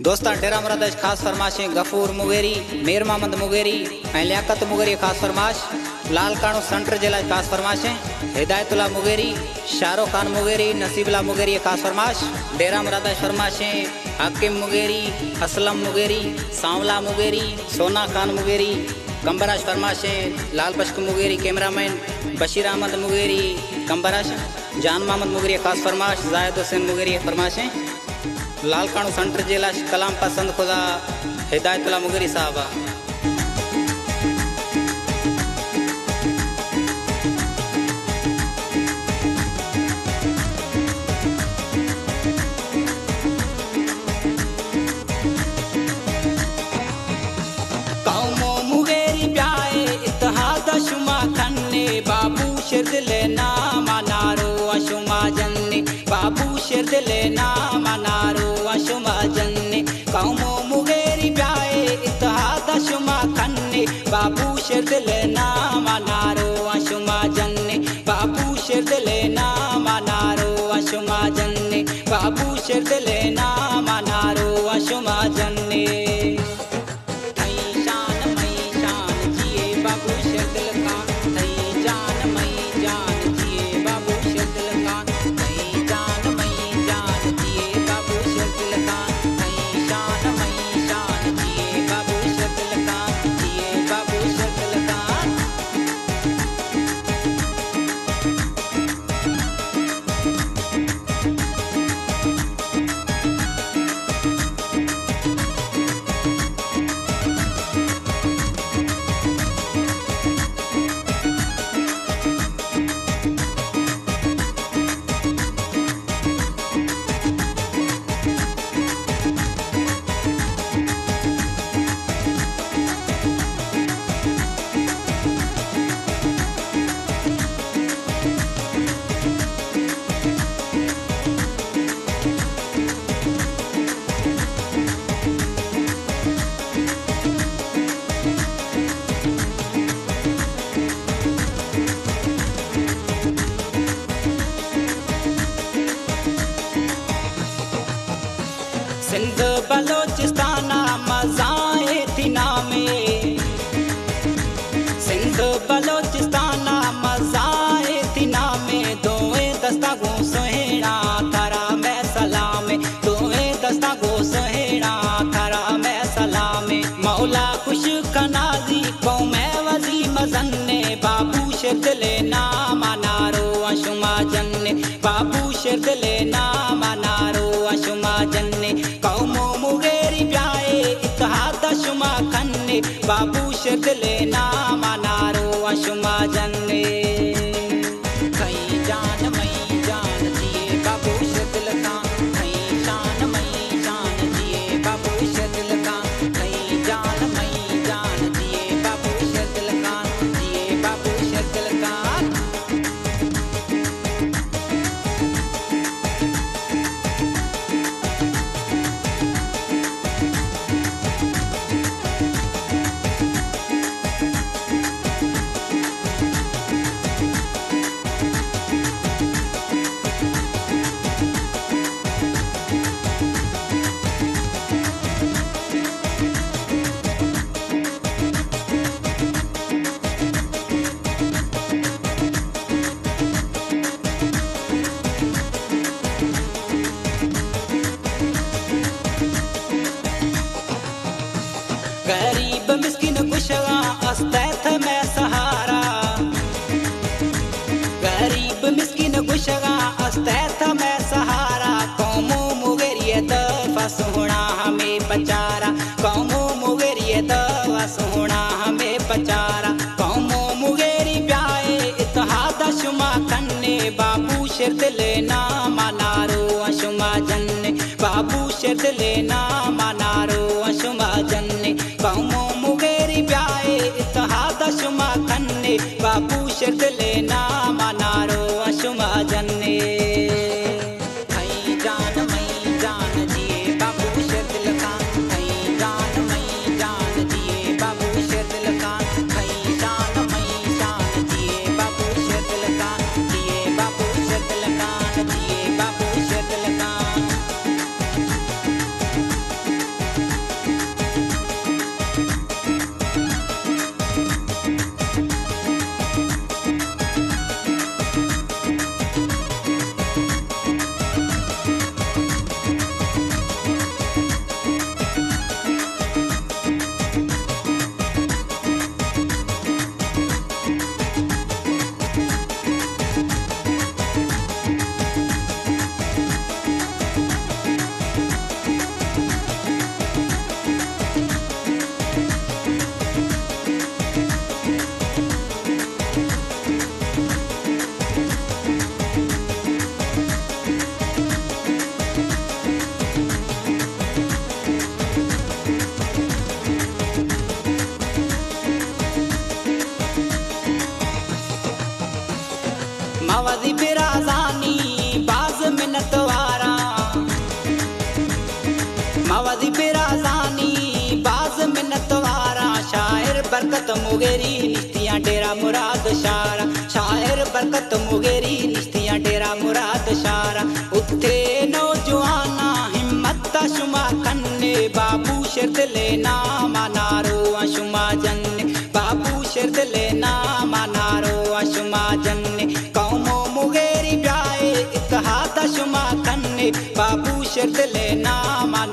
दोस्तां डेरा मुरादास खास फरमाशें Ghafoor Mugeri, Mir Mohammad Mugeri ऐं Liaquat Mugeri खास फरमाश, लाल काणू सेंटर जे लाइ खास फरमाशें, Hidayatullah Mugeri, Shahrukh Khan Mugeri, Naseebullah Mugeri खास फरमाश, डेरा मुरादास फरमाशें हाकिम मुगेरी, असलम मुगेरी, सांवला मुगेरी, सोना खान मुगेरी, कंबराश फरमाशें लाल पश्क Mugeri, cameraman Bashir Ahmad Mugeri कंबराश, जान मोहम्मद मुगेरी खास फरमाश, जायद हुसैन मुगेरी फरमाशें, लाल काणू सेंटर जिला कलाम पसंद खुदा हिदायतुल्ला मुगेरी साहबा। कौमो मुगेरी प्याए इत्तेहाद शुमा खन्ने, बाबू शिरदले नाम नारो अशुमा जन्ने, बाबू शिरदले नाम नारो अशुमा जन्ने। कौमो मुगेरी प्याए इत्तेहाद शुमा खन्ने, बाबू शिरदले नाम नारो अशुमा जन्ने, बाबू शिरदले नाम नारो अशुमा जन्ने, बाबू शिरदले नाम नारो अशुमा जन्ने। सिंध बलोचिस्ताना मज़ाए थी नामे, सिंध बलोचिस्ताना मज़ाए थी नामे, दोए दस्ता गो सोहेड़ा थरा में सलामे, दोए दस्ता गो सोहेड़ा थरा में सलामे। मौला खुश कनाजी कौमे वजी मजन्ने, बाबू शिरदले नाम नारो अशुमा जन्ने, बाबू शिरदले नाम नारो अशुमा जन्ने। कौमो मुगेरी प्याए इत्तेहाद शुमा खन्ने, बाबू शिरदले नाम नारो अशुमा जन्ने। कई जान मई जान जिए बाबू शिरदल खान, कई शान मई शान जिए बाबू शिरदल खान, कई जान मई जान जिए बाबू शिरदल खान, जिए बाबू शिरदल खान। गरीब मिस्किन कुशवा अस्तैथ में सहारा, गरीब मिस्किन कुशवा अस्तैथ में सहारा। कौमो मुगेरी दफा सोहना हमें पचारा, कौमो मुगेरी दफा सोहना हमें पचारा। कौमो मुगेरी प्याए इत्तेहाद शुमा खन्ने, बाबू शिरदले नाम नारो अशुमा जन्ने, बाबू शिरदले नाम नारो अशुमा जन्ने। कौमो मुगेरी प्याए इत्तेहाद शुमा खन्ने, बाबू शिरदले नाम नारो अशुमा जन्ने। कई जान मई जान जिए बाबू शिरदल खान, कई जान मई जान जिए बाबू शिरदल खान, कई शान मई शान जिए बाबू शिरदल खान, जिए बाबू शिरदल खान, जिए बाबू शिरदल खान। आवाज़ी बिराजानी बाज मिन्नत वारा शायर बरकत मुगेरी निश्तियाँ डेरा मुराद शारा शायर बरकत मुगेरी निश्तियाँ डेरा मुराद शारा उत्थे नौजवाना हिम्मत शुमा कन्ने बाबू शिरदले नामा नारो शुमा जन्ने बाबू शिरदले नामा नारो शुमा जन्ने कौमो मुगेरी ब्याए इत्तेहाद शुमा कन्ने बाबू शिरदले नामा